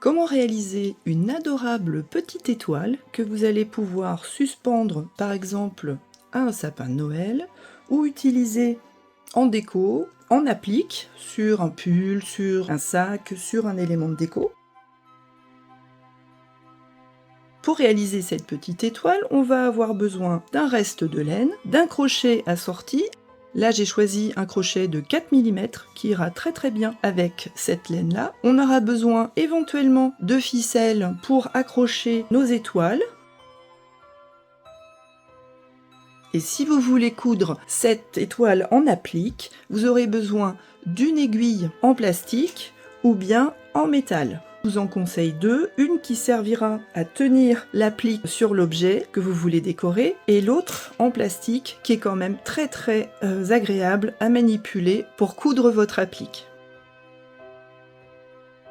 Comment réaliser une adorable petite étoile que vous allez pouvoir suspendre par exemple à un sapin de Noël ou utiliser en déco, en applique, sur un pull, sur un sac, sur un élément de déco. Pour réaliser cette petite étoile, on va avoir besoin d'un reste de laine, d'un crochet assorti. Là, j'ai choisi un crochet de 4 mm qui ira très bien avec cette laine-là. On aura besoin éventuellement de ficelle pour accrocher nos étoiles. Et si vous voulez coudre cette étoile en applique, vous aurez besoin d'une aiguille en plastique ou bien en métal. Je vous en conseille deux, une qui servira à tenir l'applique sur l'objet que vous voulez décorer et l'autre en plastique qui est quand même très agréable à manipuler pour coudre votre applique.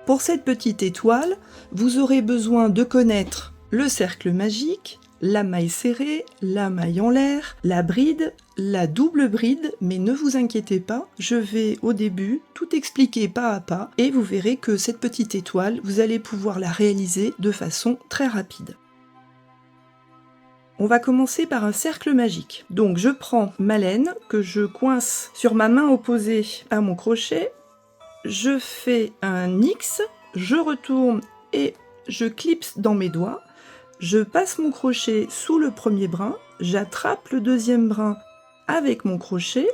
Pour cette petite étoile, vous aurez besoin de connaître le cercle magique, la maille serrée, la maille en l'air, la bride, la double bride, mais ne vous inquiétez pas, je vais au début tout expliquer pas à pas et vous verrez que cette petite étoile, vous allez pouvoir la réaliser de façon très rapide. On va commencer par un cercle magique. Donc je prends ma laine que je coince sur ma main opposée à mon crochet, je fais un X, je retourne et je clipse dans mes doigts. Je passe mon crochet sous le premier brin, j'attrape le deuxième brin avec mon crochet,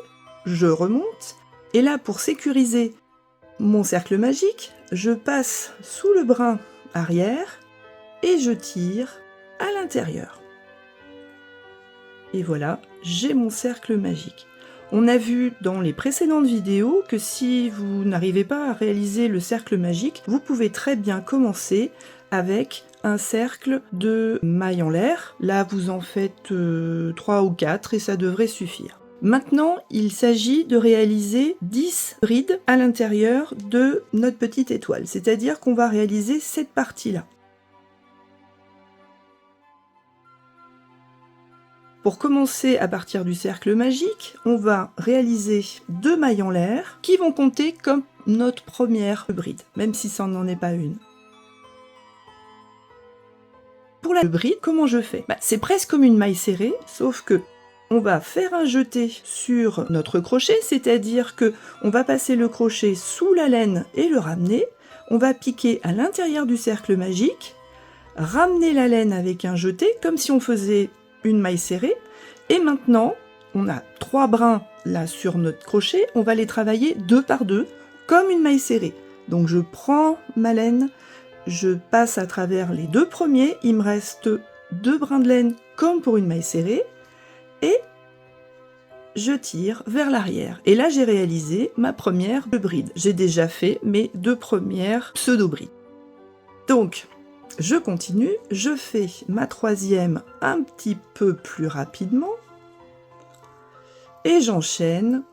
je remonte, et là pour sécuriser mon cercle magique, je passe sous le brin arrière et je tire à l'intérieur. Et voilà, j'ai mon cercle magique. On a vu dans les précédentes vidéos que si vous n'arrivez pas à réaliser le cercle magique, vous pouvez très bien commencer avec un cercle de mailles en l'air. Là, vous en faites 3 ou 4 et ça devrait suffire. Maintenant, il s'agit de réaliser 10 brides à l'intérieur de notre petite étoile, c'est-à-dire qu'on va réaliser cette partie-là. Pour commencer à partir du cercle magique, on va réaliser 2 mailles en l'air qui vont compter comme notre première bride, même si ça n'en est pas une. Pour la bride, comment je fais? C'est presque comme une maille serrée, sauf que on va faire un jeté sur notre crochet, c'est-à-dire que on va passer le crochet sous la laine et le ramener. On va piquer à l'intérieur du cercle magique, ramener la laine avec un jeté, comme si on faisait une maille serrée. Et maintenant, on a 3 brins là sur notre crochet, on va les travailler 2 par 2, comme une maille serrée. Donc je prends ma laine, je passe à travers les 2 premiers, il me reste 2 brins de laine comme pour une maille serrée, et je tire vers l'arrière. Et là j'ai réalisé ma première bride. J'ai déjà fait mes 2 premières pseudo-brides. Donc, je continue, je fais ma troisième un petit peu plus rapidement et j'enchaîne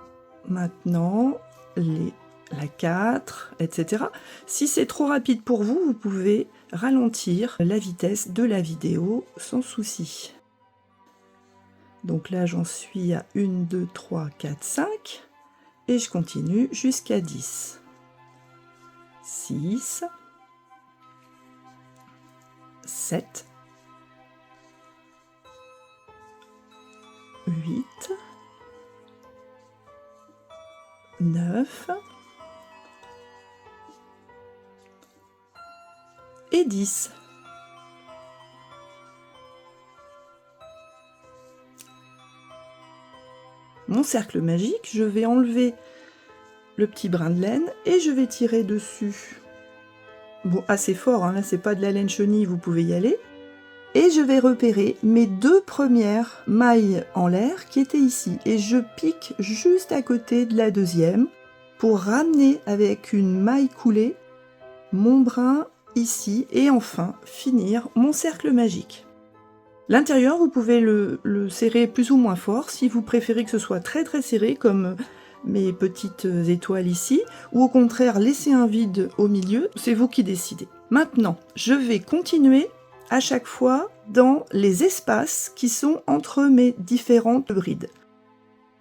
maintenant la 4, etc. Si c'est trop rapide pour vous, vous pouvez ralentir la vitesse de la vidéo sans souci. Donc là, j'en suis à 1, 2, 3, 4, 5 et je continue jusqu'à 10. 6, 7, 8, 9 et 10. Mon cercle magique, je vais enlever le petit brin de laine et je vais tirer dessus. Bon, assez fort, hein, là c'est pas de la laine chenille, vous pouvez y aller. Et je vais repérer mes 2 premières mailles en l'air qui étaient ici. Et je pique juste à côté de la deuxième pour ramener avec une maille coulée mon brin ici et enfin finir mon cercle magique. L'intérieur, vous pouvez le serrer plus ou moins fort si vous préférez que ce soit très serré comme mes petites étoiles ici, ou au contraire laisser un vide au milieu, c'est vous qui décidez. Maintenant, je vais continuer à chaque fois dans les espaces qui sont entre mes différentes brides.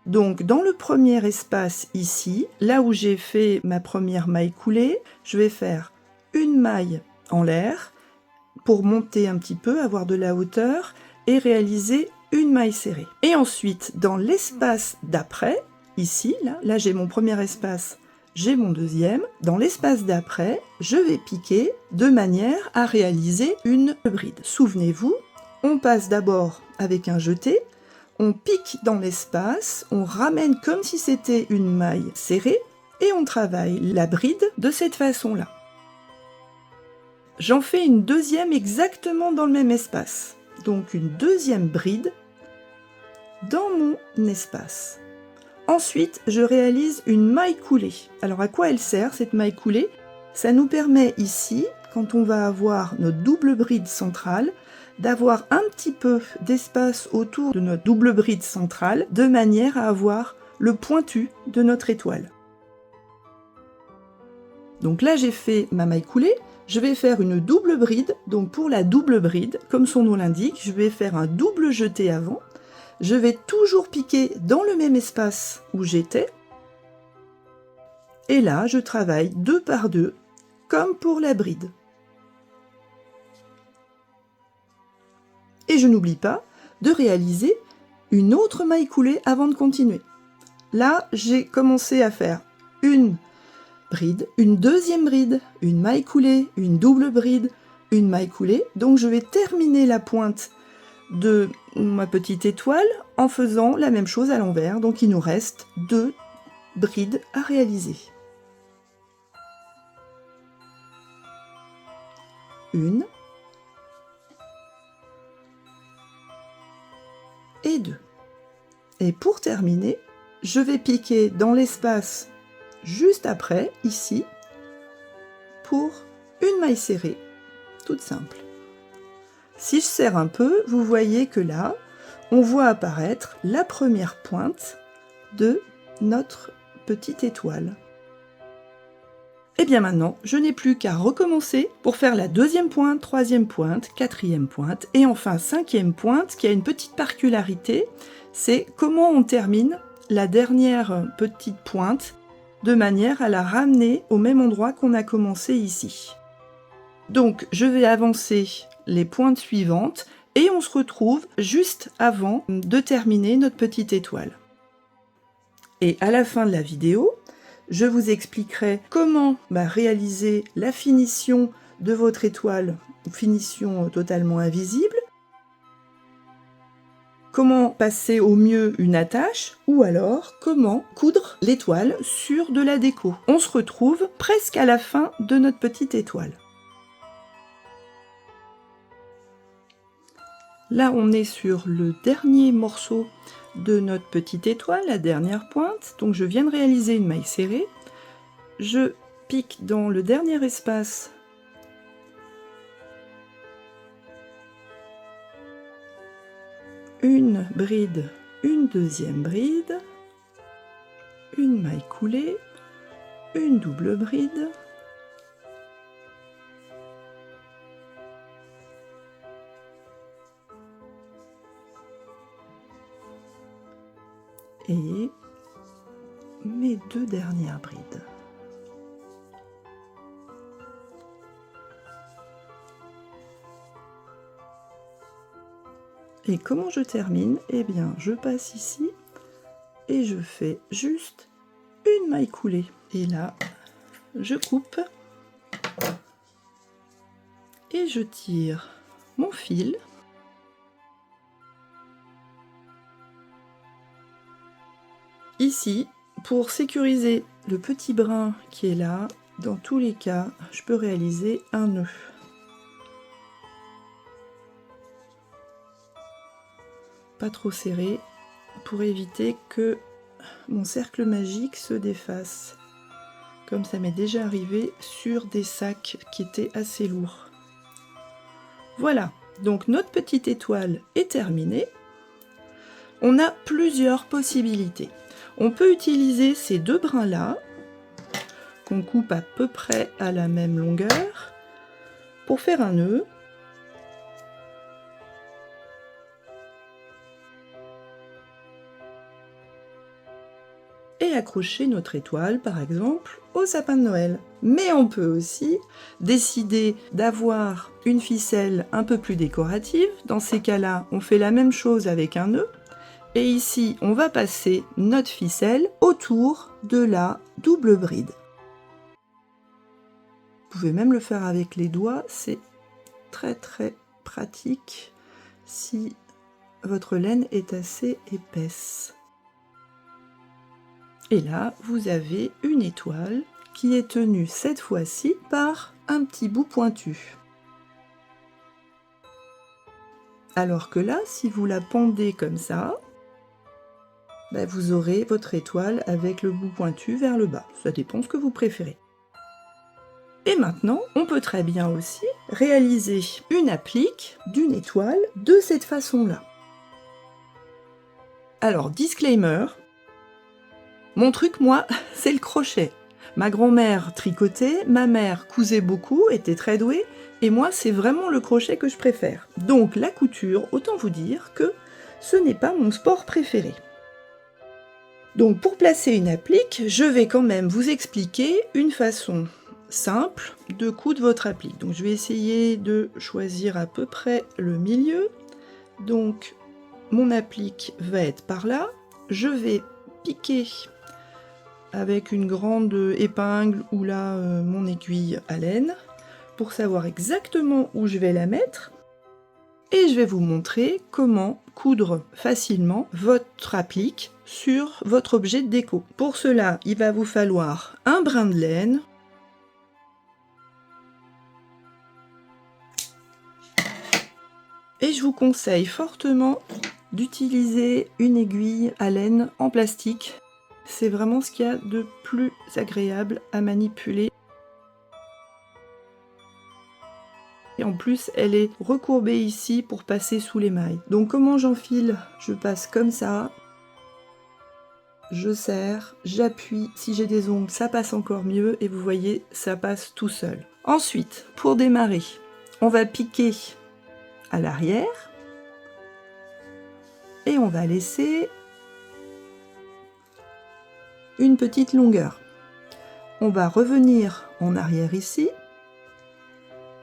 Donc dans le premier espace ici, là où j'ai fait ma première maille coulée, je vais faire une maille en l'air pour monter un petit peu, avoir de la hauteur et réaliser une maille serrée. Et ensuite, dans l'espace d'après, ici, là j'ai mon premier espace, j'ai mon deuxième. Dans l'espace d'après, je vais piquer de manière à réaliser une bride. Souvenez-vous, on passe d'abord avec un jeté, on pique dans l'espace, on ramène comme si c'était une maille serrée et on travaille la bride de cette façon-là. J'en fais une deuxième exactement dans le même espace. Donc une deuxième bride dans mon espace. Ensuite, je réalise une maille coulée. Alors à quoi elle sert cette maille coulée? Ça nous permet ici, quand on va avoir notre double bride centrale, d'avoir un petit peu d'espace autour de notre double bride centrale, de manière à avoir le pointu de notre étoile. Donc là j'ai fait ma maille coulée, je vais faire une double bride. Donc pour la double bride, comme son nom l'indique, je vais faire un double jeté avant. Je vais toujours piquer dans le même espace où j'étais. Et là, je travaille 2 par 2, comme pour la bride. Et je n'oublie pas de réaliser une autre maille coulée avant de continuer. Là, j'ai commencé à faire une bride, une deuxième bride, une maille coulée, une double bride, une maille coulée. Donc je vais terminer la pointe de ma petite étoile en faisant la même chose à l'envers. Donc il nous reste 2 brides à réaliser. Une et 2. Et pour terminer, je vais piquer dans l'espace juste après, ici, pour une maille serrée, toute simple. Si je serre un peu, vous voyez que là, on voit apparaître la première pointe de notre petite étoile. Et bien maintenant, je n'ai plus qu'à recommencer pour faire la deuxième pointe, troisième pointe, quatrième pointe et enfin cinquième pointe qui a une petite particularité, c'est comment on termine la dernière petite pointe de manière à la ramener au même endroit qu'on a commencé ici. Donc je vais avancer les pointes suivantes et on se retrouve juste avant de terminer notre petite étoile. Et à la fin de la vidéo, je vous expliquerai comment réaliser la finition de votre étoile, finition totalement invisible, comment passer au mieux une attache, ou alors comment coudre l'étoile sur de la déco. On se retrouve presque à la fin de notre petite étoile. Là, on est sur le dernier morceau de notre petite étoile, la dernière pointe. Donc je viens de réaliser une maille serrée. Je pique dans le dernier espace une bride, une deuxième bride, une maille coulée, une double bride, et mes 2 dernières brides. Et comment je termine? Eh bien, je passe ici et je fais juste une maille coulée. Et là, je coupe et je tire mon fil. Ici, pour sécuriser le petit brin qui est là, dans tous les cas, je peux réaliser un nœud. Pas trop serré pour éviter que mon cercle magique se défasse, comme ça m'est déjà arrivé sur des sacs qui étaient assez lourds. Voilà, donc notre petite étoile est terminée. On a plusieurs possibilités. On peut utiliser ces 2 brins là, qu'on coupe à peu près à la même longueur, pour faire un nœud. Et et accrocher notre étoile, par exemple, au sapin de Noël. Mais on peut aussi décider d'avoir une ficelle un peu plus décorative. Dans ces cas-là, on fait la même chose avec un nœud. Et ici, on va passer notre ficelle autour de la double bride. Vous pouvez même le faire avec les doigts, c'est très pratique si votre laine est assez épaisse. Et là, vous avez une étoile qui est tenue cette fois-ci par un petit bout pointu. Alors que là, si vous la pendez comme ça, vous aurez votre étoile avec le bout pointu vers le bas. Ça dépend ce que vous préférez. Et maintenant, on peut très bien aussi réaliser une applique d'une étoile de cette façon-là. Alors, disclaimer, mon truc, moi, c'est le crochet. Ma grand-mère tricotait, ma mère cousait beaucoup, était très douée, et moi, c'est vraiment le crochet que je préfère. Donc, la couture, autant vous dire que ce n'est pas mon sport préféré. Donc, pour placer une applique, je vais quand même vous expliquer une façon simple de coudre votre applique. Donc, je vais essayer de choisir à peu près le milieu. Donc, mon applique va être par là. Je vais piquer avec une grande épingle ou là mon aiguille à laine pour savoir exactement où je vais la mettre. Et je vais vous montrer comment coudre facilement votre applique sur votre objet de déco. Pour cela, il va vous falloir un brin de laine, et je vous conseille fortement d'utiliser une aiguille à laine en plastique. C'est vraiment ce qu'il y a de plus agréable à manipuler. Et en plus, elle est recourbée ici pour passer sous les mailles. Donc comment j'enfile? Je passe comme ça. Je serre, j'appuie. Si j'ai des ongles, ça passe encore mieux. Et vous voyez, ça passe tout seul. Ensuite, pour démarrer, on va piquer à l'arrière. Et on va laisser une petite longueur. On va revenir en arrière ici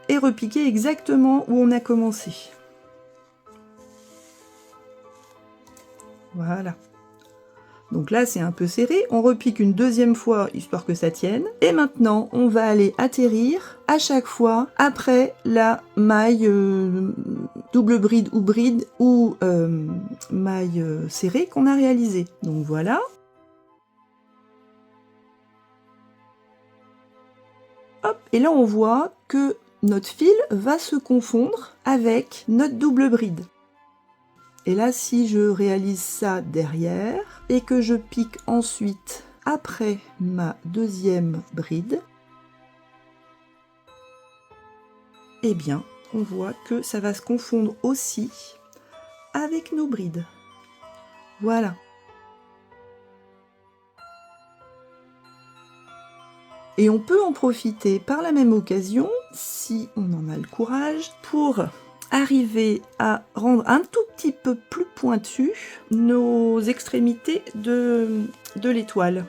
et repiquer exactement où on a commencé. Voilà. Donc là, c'est un peu serré. On repique une deuxième fois, histoire que ça tienne. Et maintenant, on va aller atterrir à chaque fois après la maille double bride ou maille serrée qu'on a réalisée. Donc voilà. Hop. Et là, on voit que notre fil va se confondre avec notre double bride. Et là, si je réalise ça derrière et que je pique ensuite après ma deuxième bride, eh bien, on voit que ça va se confondre aussi avec nos brides. Voilà. Et on peut en profiter par la même occasion, si on en a le courage, pour arriver à rendre un tout petit peu plus pointu nos extrémités de l'étoile.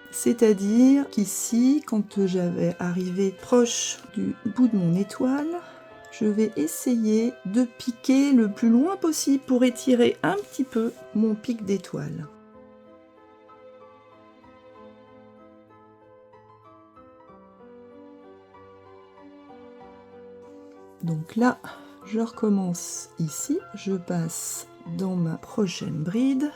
C'est-à-dire qu'ici, quand j'avais arrivé proche du bout de mon étoile, je vais essayer de piquer le plus loin possible pour étirer un petit peu mon pic d'étoile. Donc là, je recommence ici, je passe dans ma prochaine bride.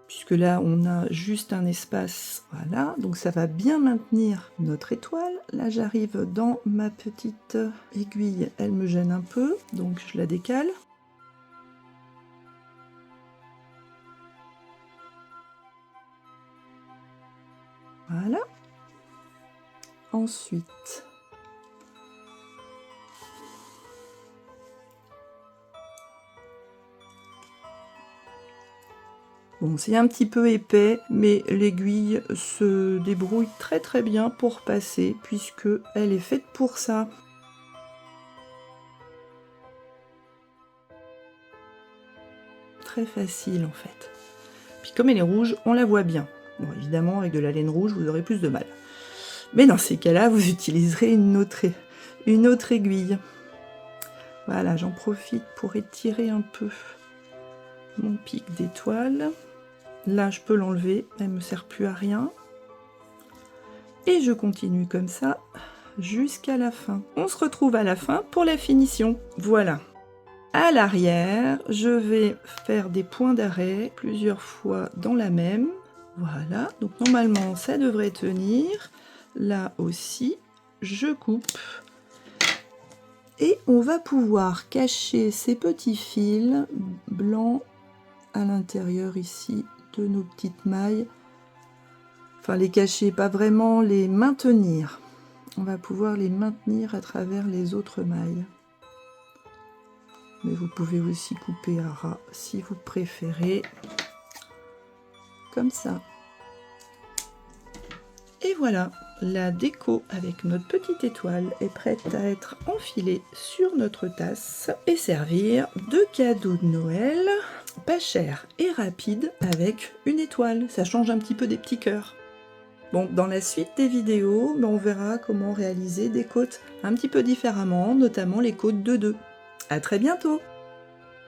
Puisque là, on a juste un espace, voilà, donc ça va bien maintenir notre étoile. Là, j'arrive dans ma petite aiguille, elle me gêne un peu, donc je la décale. Voilà. Ensuite, bon, c'est un petit peu épais, mais l'aiguille se débrouille très bien pour passer, puisque elle est faite pour ça. très facile en fait. Puis comme elle est rouge, on la voit bien. Bon, évidemment, avec de la laine rouge, vous aurez plus de mal. Mais dans ces cas-là, vous utiliserez une autre aiguille. Voilà, j'en profite pour étirer un peu mon pic d'étoile. Là, je peux l'enlever, elle ne me sert plus à rien. Et je continue comme ça jusqu'à la fin. On se retrouve à la fin pour la finition. Voilà. À l'arrière, je vais faire des points d'arrêt plusieurs fois dans la même. Voilà, donc normalement ça devrait tenir. Là aussi, je coupe. Et on va pouvoir cacher ces petits fils blancs à l'intérieur ici de nos petites mailles. Enfin, les cacher, pas vraiment les maintenir. On va pouvoir les maintenir à travers les autres mailles. Mais vous pouvez aussi couper à ras si vous préférez. Comme ça. Et voilà, la déco avec notre petite étoile est prête à être enfilée sur notre tasse et servir de cadeau de Noël, pas cher et rapide avec une étoile. Ça change un petit peu des petits cœurs. Bon, dans la suite des vidéos, on verra comment réaliser des côtes un petit peu différemment, notamment les côtes 2-2. À très bientôt!